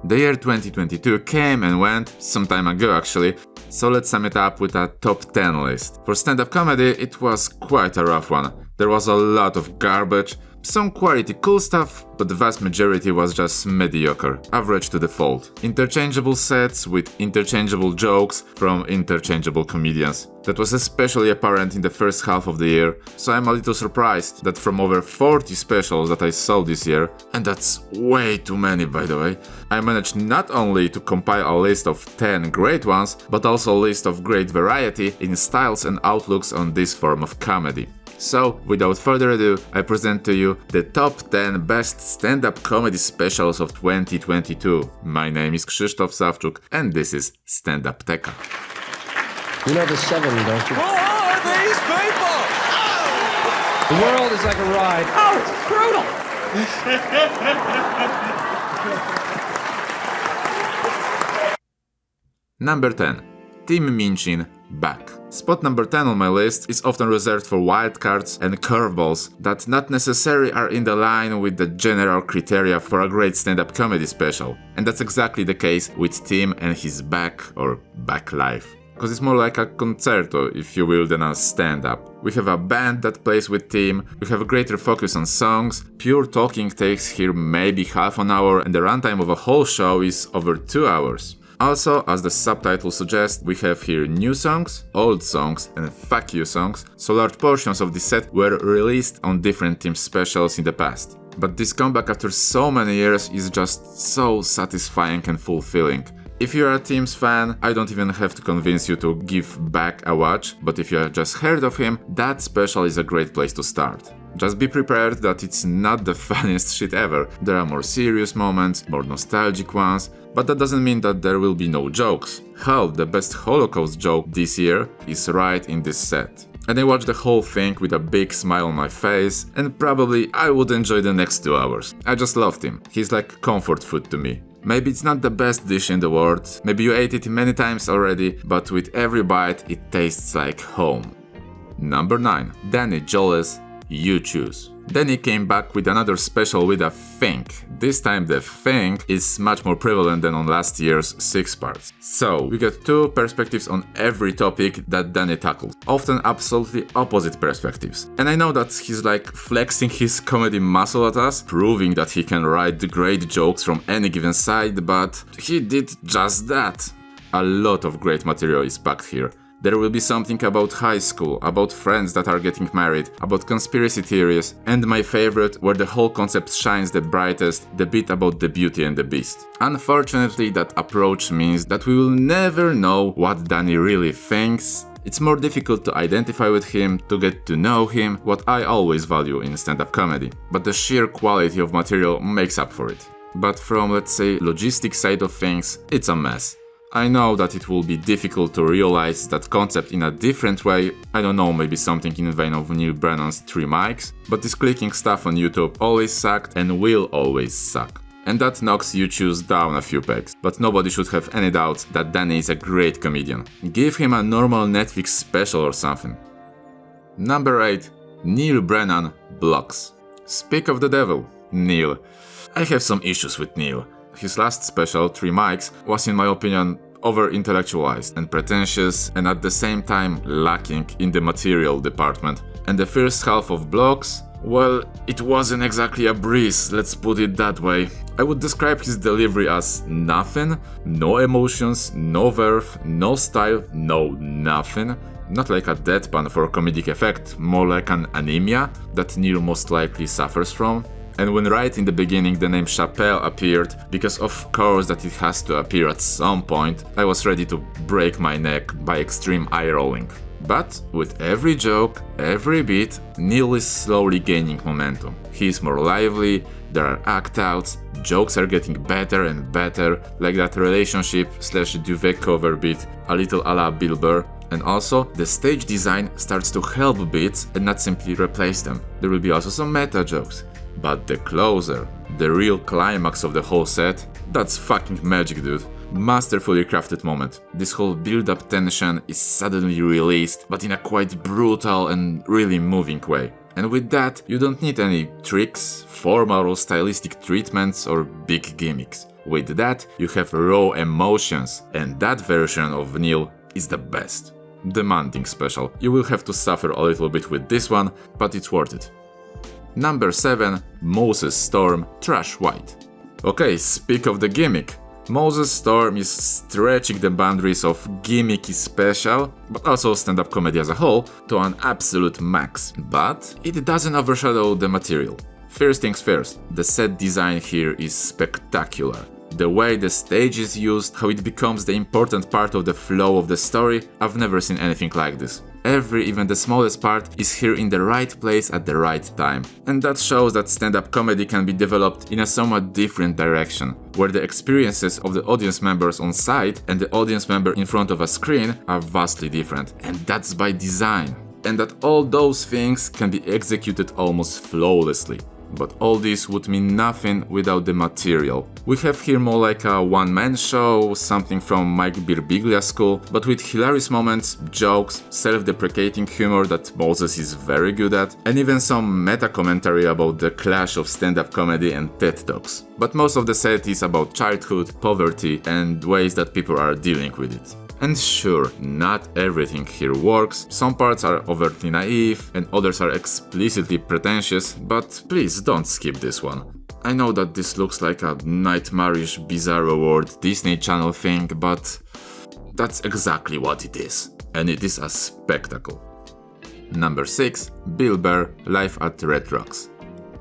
The year 2022 came and went, some time ago actually, so let's sum it up with a top 10 list. For stand-up comedy, it was quite a rough one. There was a lot of garbage, some quality cool stuff, but the vast majority was just mediocre, average to default. Interchangeable sets with interchangeable jokes from interchangeable comedians. That was especially apparent in the first half of the year, so I'm a little surprised that from over 40 specials that I saw this year, and that's way too many by the way, I managed not only to compile a list of 10 great ones, but also a list of great variety in styles and outlooks on this form of comedy. So, without further ado, I present to you the top 10 best stand-up comedy specials of 2022. My name is Krzysztof Sawczuk and this is Stand-Up Teka. You know the 7, don't you? Who are these people? The world is like a ride. Oh, it's brutal! Number 10. Team Minchin back. Spot number 10 on my list is often reserved for wildcards and curveballs that not necessarily are in the line with the general criteria for a great stand-up comedy special. And that's exactly the case with Tim and his back or back life. Because it's more like a concerto, if you will, than a stand-up. We have a band that plays with Tim, we have a greater focus on songs, pure talking takes here maybe half an hour, and the runtime of a whole show is over 2 hours. Also, as the subtitle suggests, we have here new songs, old songs, and fuck you songs, so large portions of this set were released on different Team specials in the past. But this comeback after so many years is just so satisfying and fulfilling. If you're a Team's fan, I don't even have to convince you to give back a watch, but if you have just heard of him, that special is a great place to start. Just be prepared that it's not the funniest shit ever. There are more serious moments, more nostalgic ones, but that doesn't mean that there will be no jokes. Hell, the best Holocaust joke this year is right in this set. And I watched the whole thing with a big smile on my face, and probably I would enjoy the next 2 hours. I just loved him. He's like comfort food to me. Maybe it's not the best dish in the world, maybe you ate it many times already, but with every bite it tastes like home. Number 9. Danny Jolles, You Choose. Danny came back with another special with a thing. This time the thing is much more prevalent than on last year's 6 parts. So, we got 2 perspectives on every topic that Danny tackled. Often absolutely opposite perspectives. And I know that he's like flexing his comedy muscle at us, proving that he can write great jokes from any given side, but he did just that. A lot of great material is packed here. There will be something about high school, about friends that are getting married, about conspiracy theories, and my favorite, where the whole concept shines the brightest, the bit about the Beauty and the Beast. Unfortunately, that approach means that we will never know what Danny really thinks. It's more difficult to identify with him, to get to know him, what I always value in stand-up comedy. But the sheer quality of material makes up for it. But from, let's say, logistics side of things, it's a mess. I know that it will be difficult to realize that concept in a different way, I don't know, maybe something in the vein of Neal Brennan's 3 mics, but this clicking stuff on YouTube always sucked and will always suck. And that knocks You Choose down a few pegs, but nobody should have any doubt that Danny is a great comedian. Give him a normal Netflix special or something. Number 8. Neal Brennan, Blocks. Speak of the devil, Neal. I have some issues with Neal. His last special, 3 mics, was in my opinion over-intellectualized and pretentious and at the same time lacking in the material department. And the first half of Blocks, well, it wasn't exactly a breeze, let's put it that way. I would describe his delivery as nothing, no emotions, no verve, no style, no nothing. Not like a deadpan for comedic effect, more like an anemia that Neal most likely suffers from. And when right in the beginning the name Chappelle appeared, because of course that it has to appear at some point, I was ready to break my neck by extreme eye rolling. But with every joke, every bit, Neal is slowly gaining momentum. He is more lively, there are act-outs, jokes are getting better and better, like that relationship/duvet cover bit, a little a la Bill Burr. And also, the stage design starts to help bits and not simply replace them. There will be also some meta jokes. But the closer, the real climax of the whole set, that's fucking magic, dude. Masterfully crafted moment. This whole build-up tension is suddenly released, but in a quite brutal and really moving way. And with that, you don't need any tricks, formal or stylistic treatments or big gimmicks. With that, you have raw emotions, and that version of Neal is the best. Demanding special. You will have to suffer a little bit with this one, but it's worth it. Number 7. Moses Storm Trash White. Okay, speak of the gimmick. Moses Storm is stretching the boundaries of gimmicky special, but also stand-up comedy as a whole, to an absolute max. But it doesn't overshadow the material. First things first, the set design here is spectacular. The way the stage is used, how it becomes the important part of the flow of the story, I've never seen anything like this. Even the smallest part, is here in the right place at the right time. And that shows that stand-up comedy can be developed in a somewhat different direction, where the experiences of the audience members on site and the audience member in front of a screen are vastly different. And that's by design. And that all those things can be executed almost flawlessly. But all this would mean nothing without the material. We have here more like a one-man show, something from Mike Birbiglia's school, but with hilarious moments, jokes, self-deprecating humor that Moses is very good at, and even some meta-commentary about the clash of stand-up comedy and TED Talks. But most of the set is about childhood, poverty, and ways that people are dealing with it. And sure, not everything here works, some parts are overtly naive and others are explicitly pretentious, but please don't skip this one. I know that this looks like a nightmarish bizarre award Disney Channel thing, but that's exactly what it is. And it is a spectacle. Number 6. Bill Burr, Live at Red Rocks.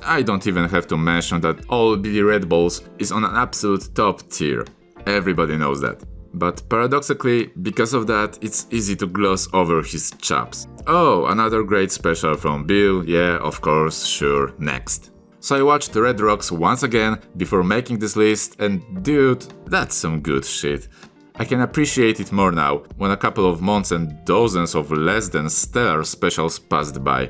I don't even have to mention that all Billy Red Balls is on an absolute top tier. Everybody knows that. But paradoxically, because of that, it's easy to gloss over his chops. Oh, another great special from Bill, yeah, of course, sure, next. So I watched Red Rocks once again before making this list, and dude, that's some good shit. I can appreciate it more now, when a couple of months and dozens of less than stellar specials passed by.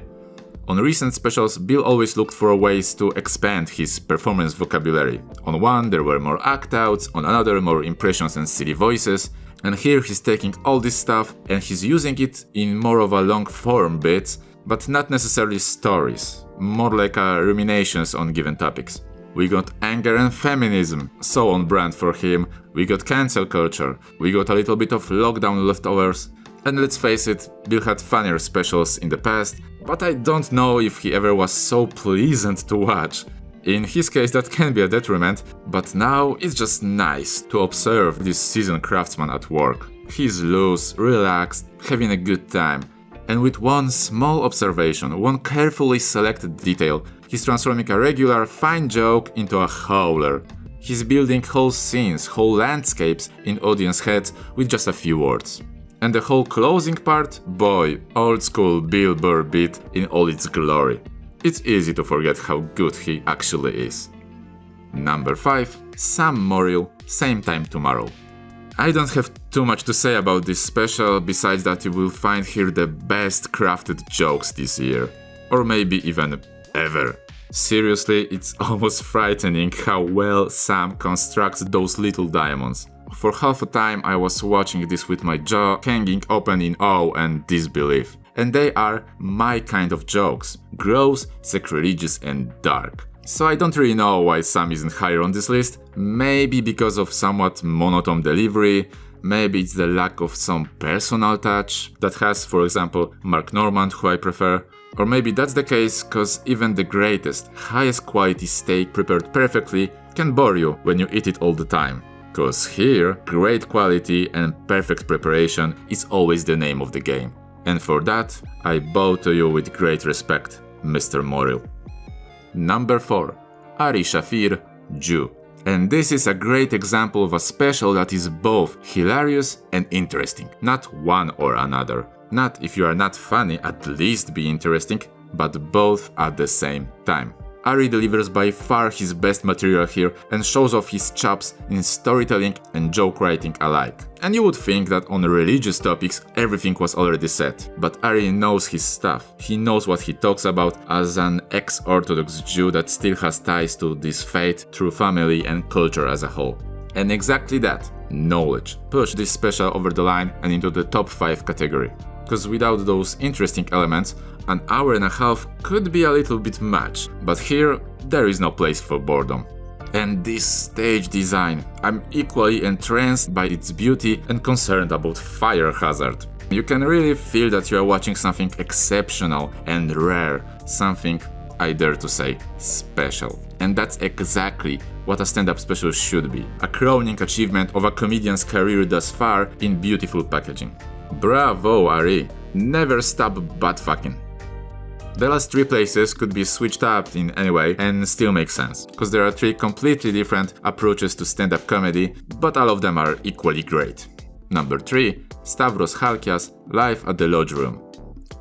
On recent specials, Bill always looked for ways to expand his performance vocabulary. On one, there were more act-outs, on another, more impressions and silly voices, and here he's taking all this stuff and he's using it in more of a long-form bits, but not necessarily stories, more like ruminations on given topics. We got anger and feminism, so on brand for him, we got cancel culture, we got a little bit of lockdown leftovers. And let's face it, Bill had funnier specials in the past, but I don't know if he ever was so pleasant to watch. In his case that can be a detriment, but now it's just nice to observe this seasoned craftsman at work. He's loose, relaxed, having a good time. And with one small observation, one carefully selected detail, he's transforming a regular fine joke into a howler. He's building whole scenes, whole landscapes in audience heads with just a few words. And the whole closing part, boy, old school Bill Burr beat in all its glory. It's easy to forget how good he actually is. Number 5. Sam Morril, Same Time Tomorrow. I don't have too much to say about this special, besides that you will find here the best crafted jokes this year. Or maybe even ever. Seriously, it's almost frightening how well Sam constructs those little diamonds. For half a time I was watching this with my jaw hanging open in awe and disbelief. And they are my kind of jokes. Gross, sacrilegious and dark. So I don't really know why Sam isn't higher on this list. Maybe because of somewhat monotone delivery. Maybe it's the lack of some personal touch that has, for example, Mark Normand, who I prefer. Or maybe that's the case cause even the greatest, highest quality steak prepared perfectly can bore you when you eat it all the time. Cause here, great quality and perfect preparation is always the name of the game. And for that, I bow to you with great respect, Mr. Morril. Number 4. Ari Shaffir Jew. And this is a great example of a special that is both hilarious and interesting. Not one or another. Not if you are not funny, at least be interesting, but both at the same time. Ari delivers by far his best material here and shows off his chops in storytelling and joke writing alike. And you would think that on religious topics everything was already set, but Ari knows his stuff. He knows what he talks about as an ex-Orthodox Jew that still has ties to this faith through family and culture as a whole. And exactly that, knowledge, pushed this special over the line and into the top 5 category. Because without those interesting elements, an hour and a half could be a little bit much, but here there is no place for boredom. And this stage design, I'm equally entranced by its beauty and concerned about fire hazard. You can really feel that you are watching something exceptional and rare, something, I dare to say, special. And that's exactly what a stand-up special should be. A crowning achievement of a comedian's career thus far in beautiful packaging. Bravo, Ari! Never stop butt-fucking. The last 3 places could be switched up in any way and still make sense, because there are 3 completely different approaches to stand-up comedy, but all of them are equally great. Number 3, Stavros Halkias, Live at the Lodge Room.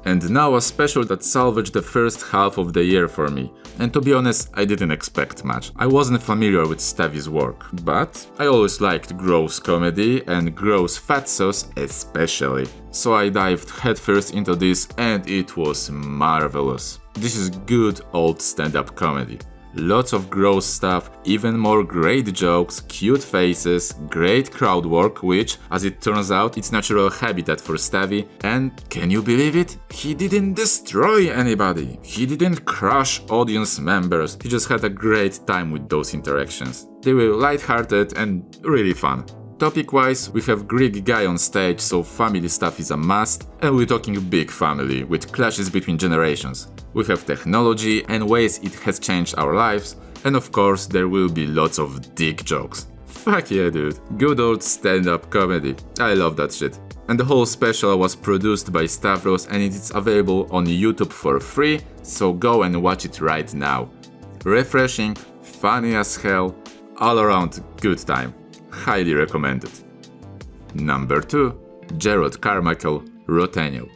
And now a special that salvaged the first half of the year for me. And to be honest, I didn't expect much. I wasn't familiar with Stavi's work, but I always liked gross comedy and gross fat sauce especially. So I dived headfirst into this and it was marvelous. This is good old stand-up comedy. Lots of gross stuff, even more great jokes, cute faces, great crowd work, which, as it turns out, it's natural habitat for Stavi, and can you believe it? He didn't destroy anybody, he didn't crush audience members, he just had a great time with those interactions. They were lighthearted and really fun. Topic-wise, we have Greek guy on stage, so family stuff is a must, and we're talking big family, with clashes between generations. We have technology and ways it has changed our lives, and of course there will be lots of dick jokes. Fuck yeah, dude. Good old stand-up comedy. I love that shit. And the whole special was produced by Stavros and it is available on YouTube for free, so go and watch it right now. Refreshing, funny as hell, all around good time. Highly recommended. Number 2, Jerrod, Carmichael, Rothaniel.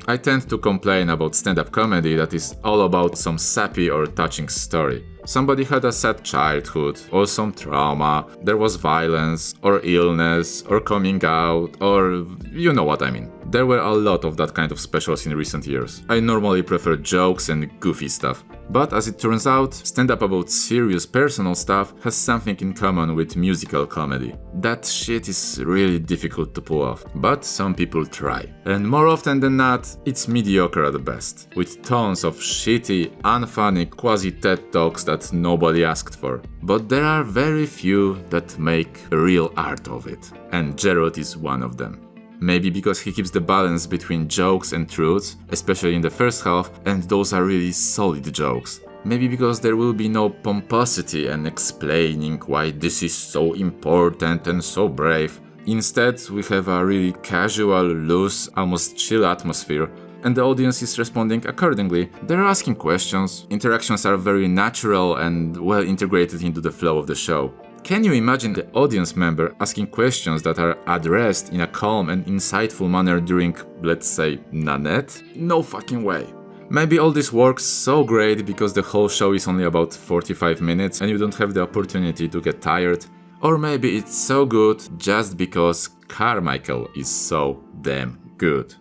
I tend to complain about stand-up comedy that is all about some sappy or touching story. Somebody had a sad childhood, or some trauma, there was violence, or illness, or coming out, or you know what I mean. There were a lot of that kind of specials in recent years. I normally prefer jokes and goofy stuff. But as it turns out, stand-up about serious personal stuff has something in common with musical comedy. That shit is really difficult to pull off, but some people try. And more often than not, it's mediocre at best, with tons of shitty, unfunny quasi-TED Talks that nobody asked for. But there are very few that make real art of it, and Jerrod is one of them. Maybe because he keeps the balance between jokes and truths, especially in the first half, and those are really solid jokes. Maybe because there will be no pomposity and explaining why this is so important and so brave. Instead, we have a really casual, loose, almost chill atmosphere, and the audience is responding accordingly. They're asking questions, interactions are very natural and well integrated into the flow of the show. Can you imagine the audience member asking questions that are addressed in a calm and insightful manner during, let's say, Nanette? No fucking way. Maybe all this works so great because the whole show is only about 45 minutes and you don't have the opportunity to get tired. Or maybe it's so good just because Carmichael is so damn good.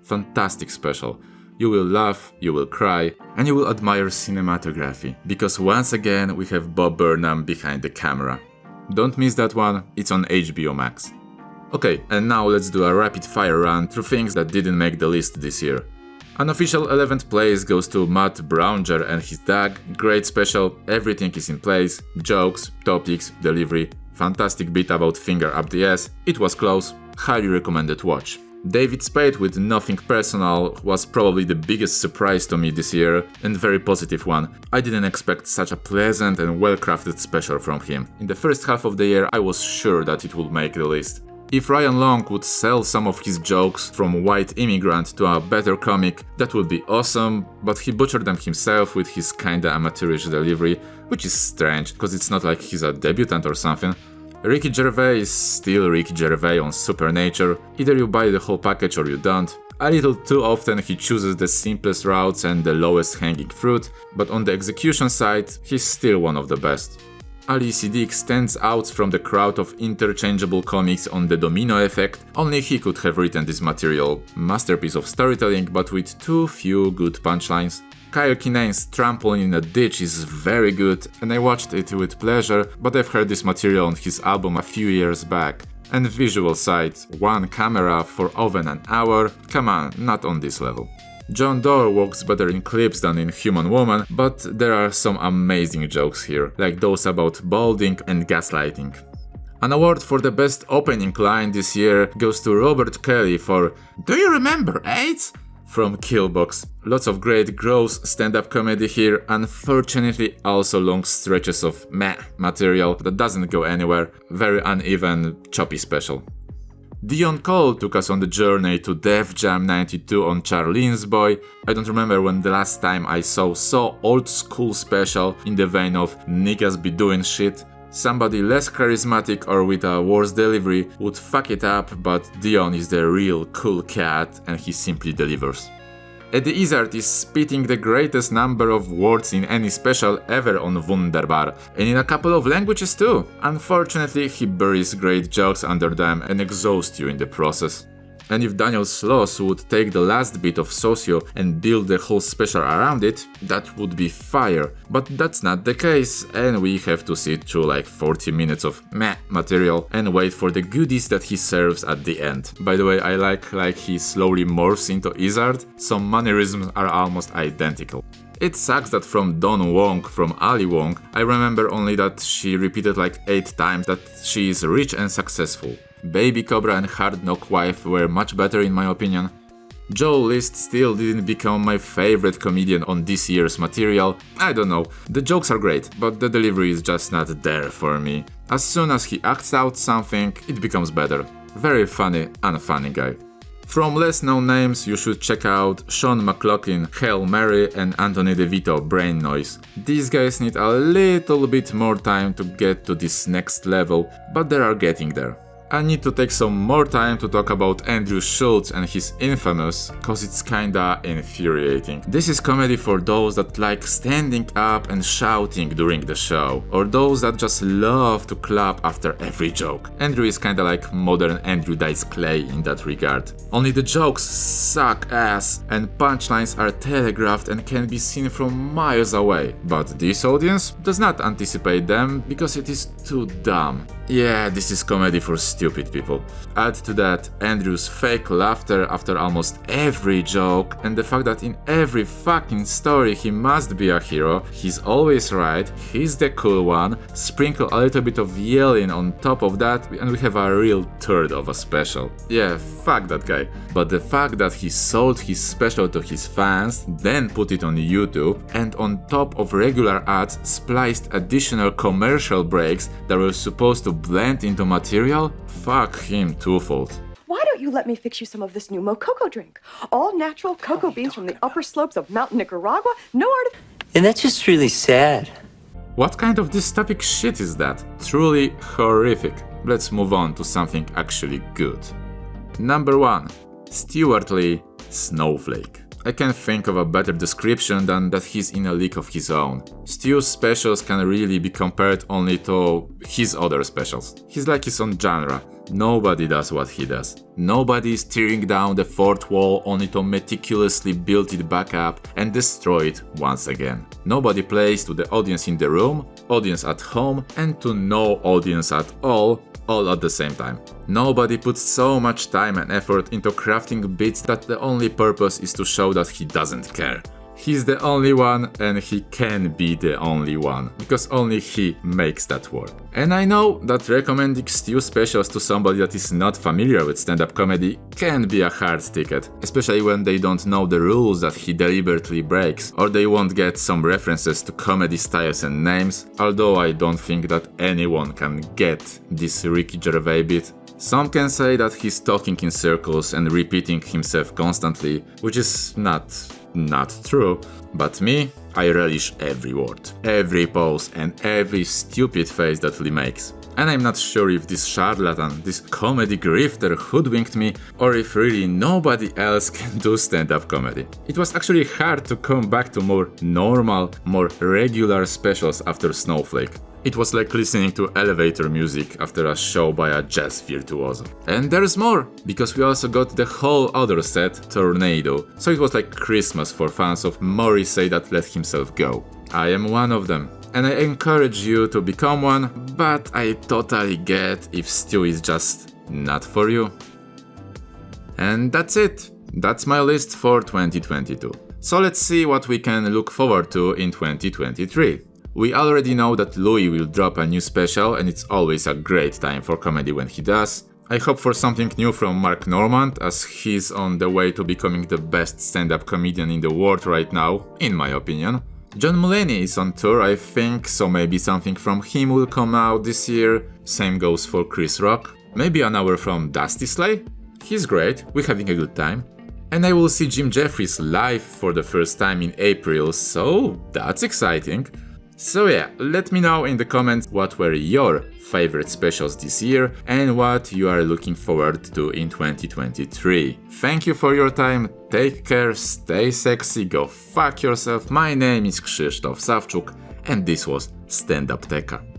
Fantastic special. You will laugh, you will cry, and you will admire cinematography, because once again we have Bob Burnham behind the camera. Don't miss that one, it's on HBO Max. Okay, and now let's do a rapid fire run through things that didn't make the list this year. Unofficial 11th place goes to Matt Browninger and his dog. Great special, everything is in place, jokes, topics, delivery, fantastic bit about finger up the ass, it was close, highly recommended watch. David Spade with Nothing Personal was probably the biggest surprise to me this year, and very positive one. I didn't expect such a pleasant and well-crafted special from him. In the first half of the year I was sure that it would make the list. If Ryan Long would sell some of his jokes from White Immigrant to a better comic, that would be awesome, but he butchered them himself with his kinda amateurish delivery, which is strange, cause it's not like he's a debutant or something. Ricky Gervais is still Ricky Gervais on Supernature, either you buy the whole package or you don't. A little too often he chooses the simplest routes and the lowest hanging fruit, but on the execution side, he's still one of the best. Ali Siddiq stands out from the crowd of interchangeable comics on The Domino Effect, only he could have written this material. Masterpiece of storytelling, but with too few good punchlines. Kyle Kinane's Trampoline in a Ditch is very good, and I watched it with pleasure, but I've heard this material on his album a few years back. And visual side, one camera for over an hour, come on, not on this level. John Doe works better in clips than in Human Woman, but there are some amazing jokes here, like those about balding and gaslighting. An award for the best opening line this year goes to Robert Kelly for "Do you remember AIDS?" from Killbox. Lots of great gross stand-up comedy here, unfortunately also long stretches of meh material that doesn't go anywhere, very uneven, choppy special. Dion Cole took us on the journey to Def Jam 92 on Charlene's Boy. I don't remember when the last time I saw so old school special in the vein of niggas be doing shit. Somebody less charismatic or with a worse delivery would fuck it up, but Dion is the real cool cat and he simply delivers. Eddie Izzard is spitting the greatest number of words in any special ever on Wunderbar, and in a couple of languages too. Unfortunately, he buries great jokes under them and exhausts you in the process. And if Daniel Sloss would take the last bit of Socio and build the whole special around it, that would be fire. But that's not the case, and we have to sit through like 40 minutes of meh material and wait for the goodies that he serves at the end. By the way, I like he slowly morphs into Izzard. Some mannerisms are almost identical. It sucks that from Dawn Wong from Ali Wong, I remember only that she repeated like 8 times that she is rich and successful. Baby Cobra and Hard Knock Wife were much better in my opinion. Joe List still didn't become my favorite comedian on this year's material. I don't know, the jokes are great, but the delivery is just not there for me. As soon as he acts out something, it becomes better. Very funny, unfunny guy. From less known names, you should check out Sean McLaughlin, Hail Mary and Anthony DeVito, Brain Noise. These guys need a little bit more time to get to this next level, but they are getting there. I need to take some more time to talk about Andrew Schulz and his Infamous, cause it's kinda infuriating. This is comedy for those that like standing up and shouting during the show, or those that just love to clap after every joke. Andrew is kinda like modern Andrew Dice Clay in that regard. Only the jokes suck ass, and punchlines are telegraphed and can be seen from miles away. But this audience does not anticipate them because it is too dumb. Yeah, this is comedy for stupid people. Add to that Andrew's fake laughter after almost every joke, and the fact that in every fucking story he must be a hero, he's always right, he's the cool one, sprinkle a little bit of yelling on top of that, and we have a real turd of a special. Yeah, fuck that guy. But the fact that he sold his special to his fans, then put it on YouTube, and on top of regular ads spliced additional commercial breaks that were supposed to blend into material, fuck him twofold. Why don't you let me fix you some of this new Mococo drink? All natural cocoa beans from the upper slopes of Mountain Nicaragua, no And that's just really sad. What kind of dystopic shit is that? Truly horrific. Let's move on to something actually good. Number 1. Stewart Lee Snowflake. I can't think of a better description than that he's in a league of his own. Stew's specials can really be compared only to his other specials. He's like his own genre. Nobody does what he does. Nobody is tearing down the fourth wall only to meticulously build it back up and destroy it once again. Nobody plays to the audience in the room, audience at home, and to no audience at all at the same time. Nobody puts so much time and effort into crafting bits that the only purpose is to show that he doesn't care. He's the only one, and he can be the only one, because only he makes that work. And I know that recommending Stew specials to somebody that is not familiar with stand-up comedy can be a hard ticket, especially when they don't know the rules that he deliberately breaks, or they won't get some references to comedy styles and names, although I don't think that anyone can get this Ricky Gervais bit. Some can say that he's talking in circles and repeating himself constantly, which is not true, but me, I relish every word, every pose and every stupid face that Lee makes. And I'm not sure if this charlatan, this comedy grifter hoodwinked me, or if really nobody else can do stand-up comedy. It was actually hard to come back to more normal, more regular specials after Snowflake. It was like listening to elevator music after a show by a jazz virtuoso. And there's more, because we also got the whole other set, Tornado, so it was like Christmas for fans of Morrissey that let himself go. I am one of them, and I encourage you to become one, but I totally get if Stew is just not for you. And that's it. That's my list for 2022. So let's see what we can look forward to in 2023. We already know that Louis will drop a new special, and it's always a great time for comedy when he does. I hope for something new from Mark Normand, as he's on the way to becoming the best stand-up comedian in the world right now, in my opinion. John Mulaney is on tour, I think, so maybe something from him will come out this year. Same goes for Chris Rock. Maybe an hour from Dusty Slay? He's great, we're having a good time. And I will see Jim Jeffries live for the first time in April, so that's exciting. So yeah, let me know in the comments what were your favorite specials this year and what you are looking forward to in 2023. Thank you for your time, take care, stay sexy, go fuck yourself. My name is Krzysztof Sawczuk and this was Stand Up Teka.